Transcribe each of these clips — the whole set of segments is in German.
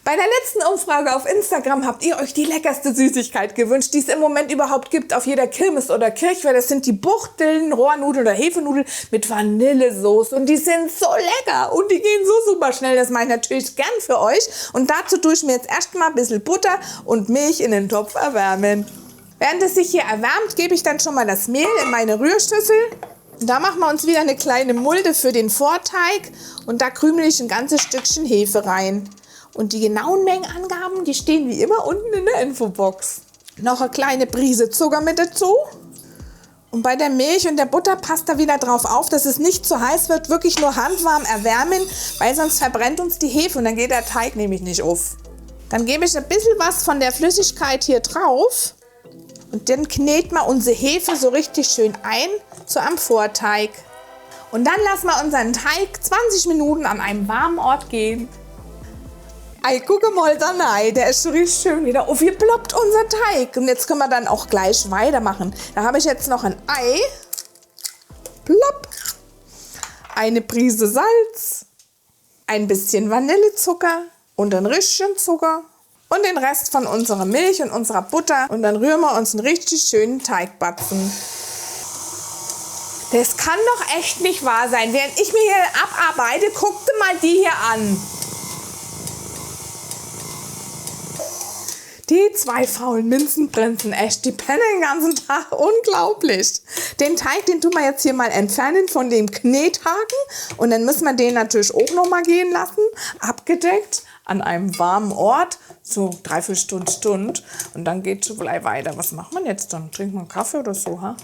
Bei der letzten Umfrage auf Instagram habt ihr euch die leckerste Süßigkeit gewünscht, die es im Moment überhaupt gibt auf jeder Kirmes oder Kirchweih. Das sind die Buchteln, Rohrnudeln oder Hefenudeln mit Vanillesoße. Und die sind so lecker und die gehen so super schnell. Das mache ich natürlich gern für euch. Und dazu tue ich mir jetzt erstmal ein bisschen Butter und Milch in den Topf erwärmen. Während es sich hier erwärmt, gebe ich dann schon mal das Mehl in meine Rührschüssel. Da machen wir uns wieder eine kleine Mulde für den Vorteig und da krümel ich ein ganzes Stückchen Hefe rein. Und die genauen Mengenangaben, die stehen wie immer unten in der Infobox. Noch eine kleine Prise Zucker mit dazu. Und bei der Milch und der Butter passt da wieder drauf auf, dass es nicht zu heiß wird, wirklich nur handwarm erwärmen, weil sonst verbrennt uns die Hefe und dann geht der Teig nämlich nicht auf. Dann gebe ich ein bisschen was von der Flüssigkeit hier drauf und dann kneten wir unsere Hefe so richtig schön ein zu einem Vorteig. Und dann lassen wir unseren Teig 20 Minuten an einem warmen Ort gehen. Ei, gucke mal da rein, der ist schon richtig schön wieder. Oh, wie ploppt unser Teig. Und jetzt können wir dann auch gleich weitermachen. Da habe ich jetzt noch ein Ei. Plopp. Eine Prise Salz. Ein bisschen Vanillezucker und ein Rüschchen Zucker. Und den Rest von unserer Milch und unserer Butter. Und dann rühren wir uns einen richtig schönen Teigbatzen. Das kann doch echt nicht wahr sein. Während ich mir hier abarbeite, guckt mal die hier an. Die zwei faulen Minzenprinzen, echt, die pennen den ganzen Tag, unglaublich. Den Teig, den tun wir jetzt hier mal entfernen von dem Knethaken und dann müssen wir den natürlich auch noch mal gehen lassen, abgedeckt an einem warmen Ort, so 3/4 Stunde und dann geht es gleich weiter. Was macht man jetzt dann? Trinkt man Kaffee oder so, ha?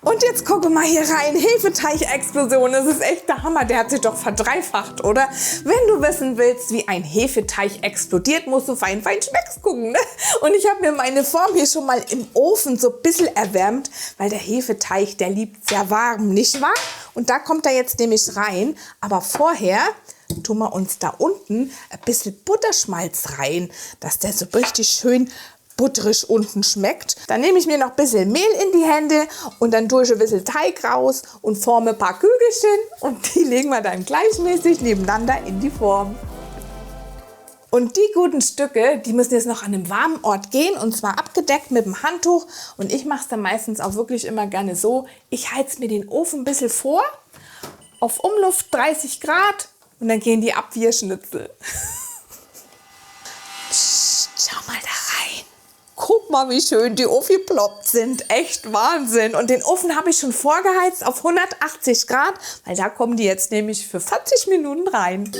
Und jetzt gucke mal hier rein, Hefeteig-Explosion, das ist echt der Hammer, der hat sich doch verdreifacht, oder? Wenn du wissen willst, wie ein Hefeteig explodiert, musst du fein Schmecks gucken, ne? Und ich habe mir meine Form hier schon mal im Ofen so ein bisschen erwärmt, weil der Hefeteig, der liebt sehr warm, nicht wahr? Und da kommt er jetzt nämlich rein, aber vorher tun wir uns da unten ein bisschen Butterschmalz rein, dass der so richtig schön butterig unten schmeckt. Dann nehme ich mir noch ein bisschen Mehl in die Hände und dann tue ich ein bisschen Teig raus und forme ein paar Kügelchen und die legen wir dann gleichmäßig nebeneinander in die Form. Und die guten Stücke, die müssen jetzt noch an einem warmen Ort gehen und zwar abgedeckt mit dem Handtuch und ich mache es dann meistens auch wirklich immer gerne so, ich heiz mir den Ofen ein bisschen vor, auf Umluft 30 Grad und dann gehen die ab wie Schnitzel. Psst, schau mal da rein. Guck mal, wie schön die aufgeploppt sind. Echt Wahnsinn. Und den Ofen habe ich schon vorgeheizt auf 180 Grad, weil da kommen die jetzt nämlich für 40 Minuten rein.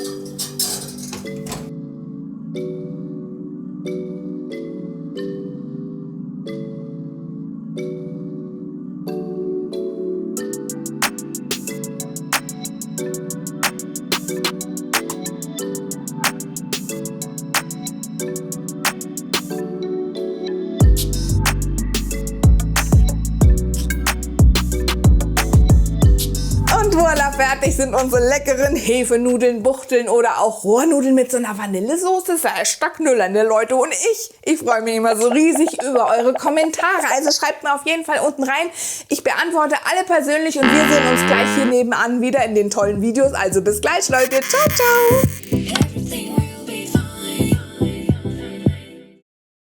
Voilà, fertig sind unsere leckeren Hefenudeln, Buchteln oder auch Rohrnudeln mit so einer Vanillesoße. Das ist ja Stackknüller, ne Leute? Und ich freue mich immer so riesig über eure Kommentare. Also schreibt mir auf jeden Fall unten rein. Ich beantworte alle persönlich und wir sehen uns gleich hier nebenan wieder in den tollen Videos. Also bis gleich, Leute. Ciao, ciao.